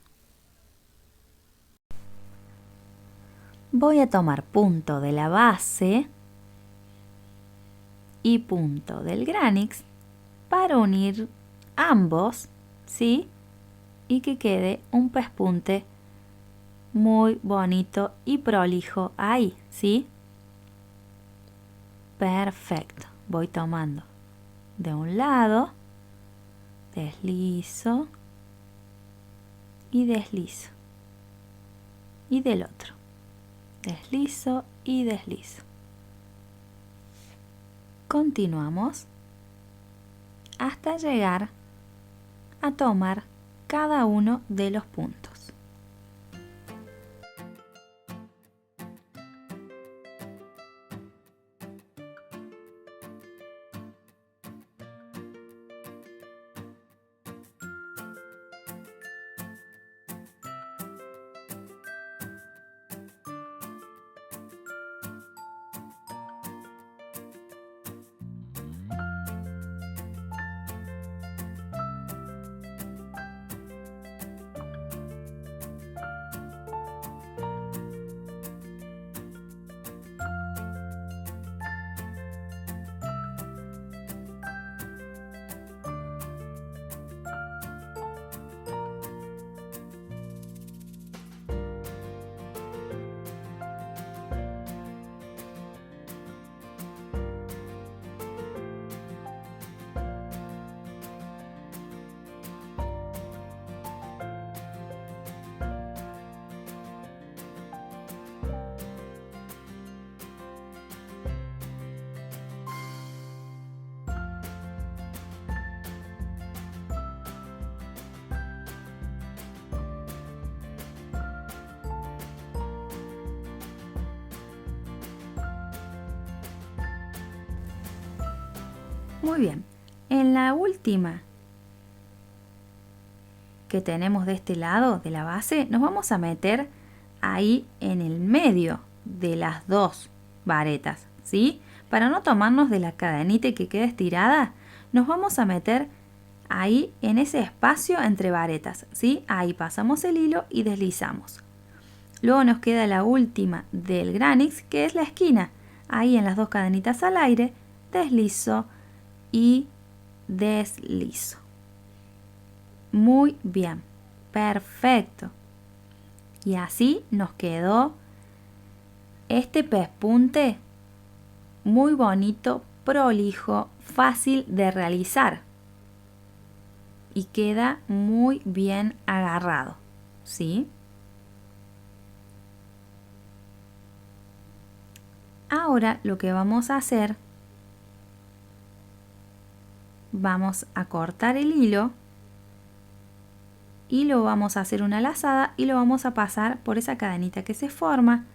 Voy a tomar punto de la base y punto del granix para unir ambos, ¿sí? Y que quede un pespunte muy bonito y prolijo ahí, ¿sí? Perfecto. Voy tomando de un lado, deslizo y deslizo. Y del otro, deslizo y deslizo. Continuamos hasta llegar a tomar cada uno de los puntos. Muy bien, en la última que tenemos de este lado de la base, nos vamos a meter ahí en el medio de las dos varetas, ¿sí? Para no tomarnos de la cadenita y que quede estirada, nos vamos a meter ahí en ese espacio entre varetas, ¿sí? Ahí pasamos el hilo y deslizamos. Luego nos queda la última del granix, que es la esquina. Ahí en las dos cadenitas al aire, deslizo y deslizo. Muy bien, perfecto. Y así nos quedó este pespunte muy bonito, prolijo, fácil de realizar. Y queda muy bien agarrado, ¿sí? Ahora lo que vamos a hacer, vamos a cortar el hilo y lo vamos a hacer una lazada y lo vamos a pasar por esa cadenita que se forma,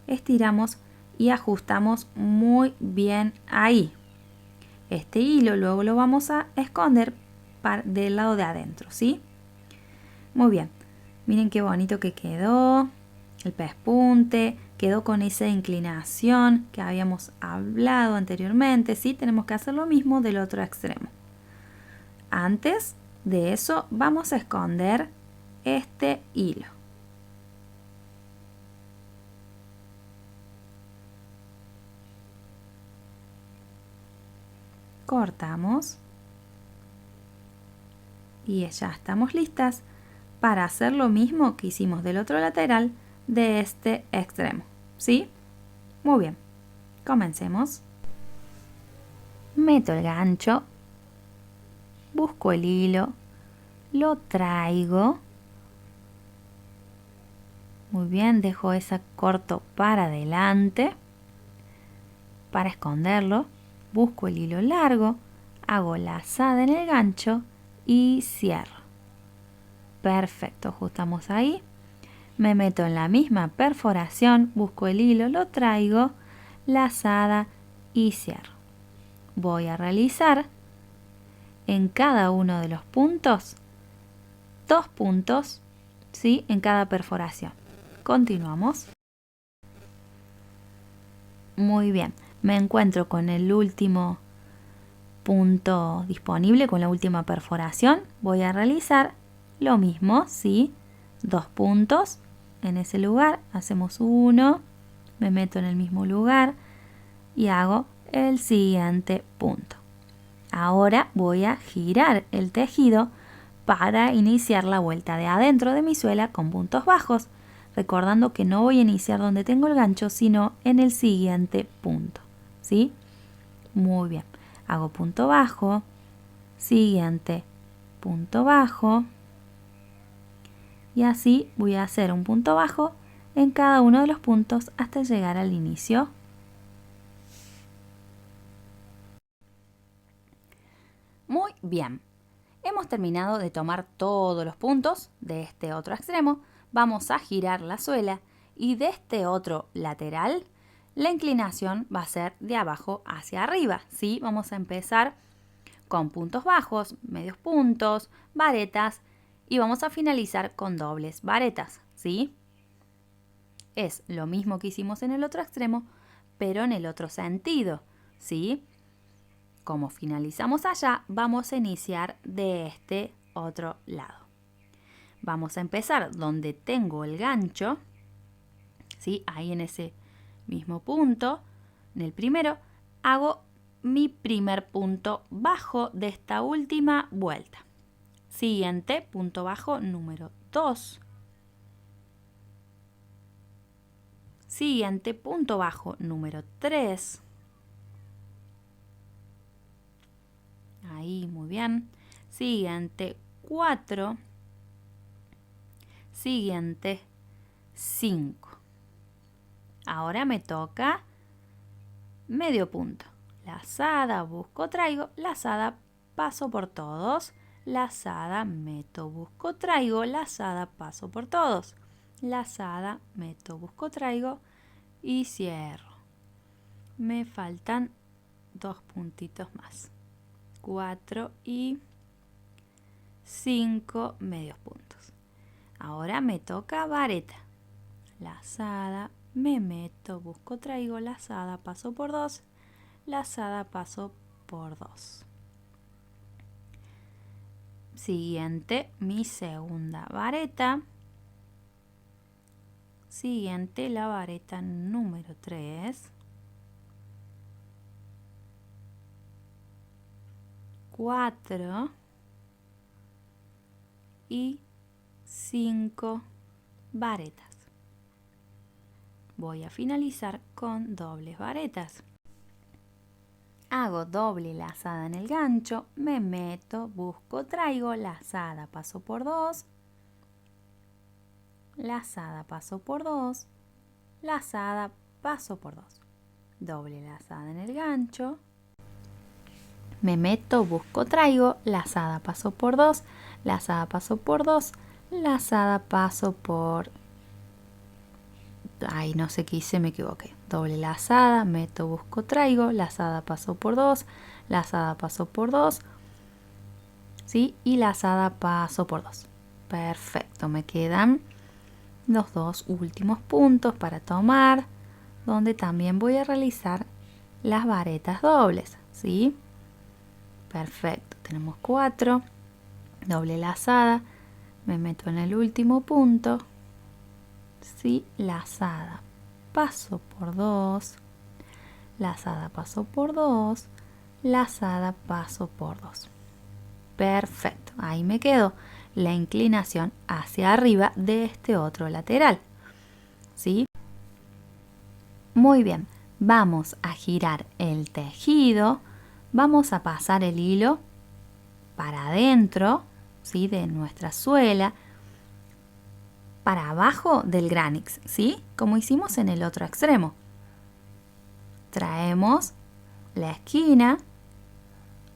estiramos y ajustamos muy bien ahí. Este hilo luego lo vamos a esconder del lado de adentro, ¿sí? Muy bien, miren qué bonito que quedó el pespunte, quedó con esa inclinación que habíamos hablado anteriormente, ¿sí? Tenemos que hacer lo mismo del otro extremo. Antes de eso vamos a esconder este hilo. Cortamos y ya estamos listas para hacer lo mismo que hicimos del otro lateral de este extremo, ¿sí? Muy bien, comencemos. Meto el gancho, busco el hilo, lo traigo. Muy bien, dejo ese corto para adelante para esconderlo. Busco el hilo largo, hago lazada en el gancho y cierro. Perfecto, ajustamos ahí. Me meto en la misma perforación, busco el hilo, lo traigo, lazada y cierro. voy a realizar en cada uno de los puntos 2 puntos, ¿sí? En cada perforación. Continuamos. Muy bien, me encuentro con el último punto disponible, con la última perforación. Voy a realizar lo mismo, ¿sí? 2 puntos en ese lugar, hacemos uno, me meto en el mismo lugar y hago el siguiente punto. Ahora voy a girar el tejido para iniciar la vuelta de adentro de mi suela con puntos bajos, recordando que no voy a iniciar donde tengo el gancho, sino en el siguiente punto, ¿sí? Muy bien, hago punto bajo, siguiente punto bajo, y así voy a hacer un punto bajo en cada uno de los puntos hasta llegar al inicio. Muy bien, hemos terminado de tomar todos los puntos de este otro extremo. Vamos a girar la suela y de este otro lateral la inclinación va a ser de abajo hacia arriba, ¿sí? Vamos a empezar con puntos bajos, medios puntos, varetas y vamos a finalizar con dobles varetas, ¿sí? Es lo mismo que hicimos en el otro extremo, pero en el otro sentido, ¿sí? Como finalizamos allá, vamos a iniciar de este otro lado. Vamos a empezar donde tengo el gancho, ¿sí? Ahí en ese mismo punto, en el primero, hago mi primer punto bajo de esta última vuelta. Siguiente, punto bajo número 2. Siguiente, punto bajo número 3. Ahí, muy bien. Siguiente, 4. Siguiente, 5. Ahora me toca medio punto. Lazada, busco, traigo, lazada, paso por todos, lazada, meto, busco, traigo, lazada, paso por todos, lazada, meto, busco, traigo y cierro. Me faltan 2 puntitos más. 4 y 5 medios puntos. Ahora me toca vareta. Lazada, me meto, busco, traigo, lazada, paso por 2, lazada, paso por 2. Siguiente, mi segunda vareta. Siguiente, la vareta número 3. 4 y 5 varetas. Voy a finalizar con dobles varetas. Hago doble lazada en el gancho, me meto, busco, traigo, lazada, paso por 2, lazada, paso por 2, lazada, paso por 2. Doble lazada en el gancho, me meto, busco, traigo, lazada, paso por 2, lazada, paso por 2, lazada, paso por... Ay, no sé qué hice, me equivoqué. Doble lazada, meto, busco, traigo, lazada, paso por 2, lazada, paso por 2, ¿sí? Y lazada, paso por 2. Perfecto, me quedan los 2 últimos puntos para tomar, donde también voy a realizar las varetas dobles, ¿sí? Perfecto, tenemos 4, doble lazada, me meto en el último punto, ¿sí? Lazada, paso por 2, lazada, paso por 2, lazada, paso por 2. Perfecto, ahí me quedo la inclinación hacia arriba de este otro lateral, ¿sí? Muy bien, vamos a girar el tejido, vamos a pasar el hilo para adentro, ¿sí? De nuestra suela, para abajo del granix, ¿sí? Como hicimos en el otro extremo. Traemos la esquina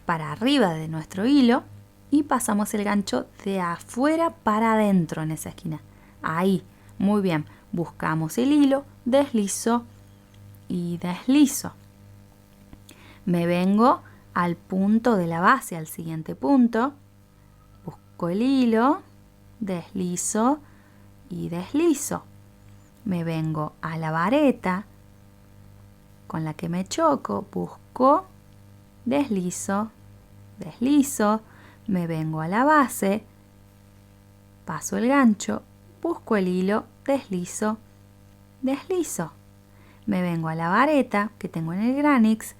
para arriba de nuestro hilo y pasamos el gancho de afuera para adentro en esa esquina. Ahí, muy bien. Buscamos el hilo, deslizo y deslizo. Me vengo al punto de la base, al siguiente punto, busco el hilo, deslizo y deslizo. Me vengo a la vareta con la que me choco, busco, deslizo, deslizo, me vengo a la base, paso el gancho, busco el hilo, deslizo, deslizo. Me vengo a la vareta que tengo en el Granix,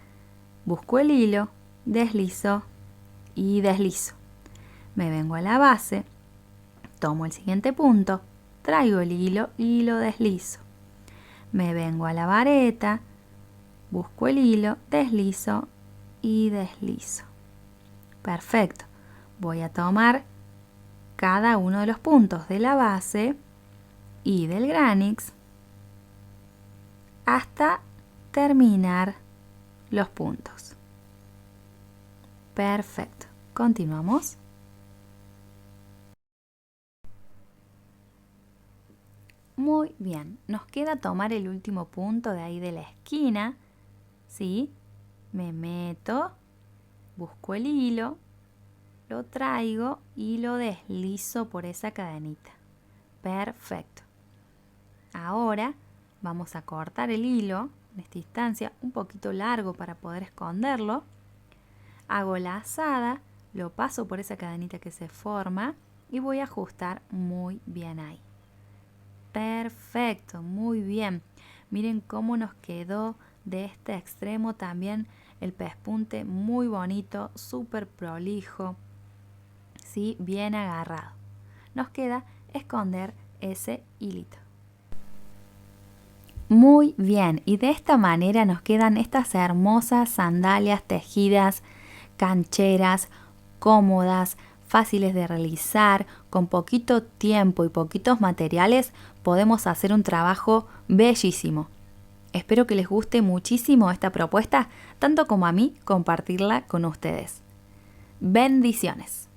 busco el hilo, deslizo y deslizo. Me vengo a la base, tomo el siguiente punto, traigo el hilo y lo deslizo. Me vengo a la vareta, busco el hilo, deslizo y deslizo. Perfecto. Voy a tomar cada uno de los puntos de la base y del Granix hasta terminar los puntos. Perfecto. Continuamos. Muy bien. Nos queda tomar el último punto de ahí de la esquina. ¿Sí? Me meto, busco el hilo, lo traigo y lo deslizo por esa cadenita. Perfecto. Ahora vamos a cortar el hilo, en esta instancia un poquito largo para poder esconderlo. Hago la lazada, lo paso por esa cadenita que se forma y voy a ajustar muy bien ahí. Perfecto, muy bien. Miren cómo nos quedó de este extremo también el pespunte muy bonito, súper prolijo, ¿sí? Bien agarrado. Nos queda esconder ese hilito. Muy bien, y de esta manera nos quedan estas hermosas sandalias tejidas, cancheras, cómodas, fáciles de realizar, con poquito tiempo y poquitos materiales podemos hacer un trabajo bellísimo. Espero que les guste muchísimo esta propuesta, tanto como a mí compartirla con ustedes. Bendiciones.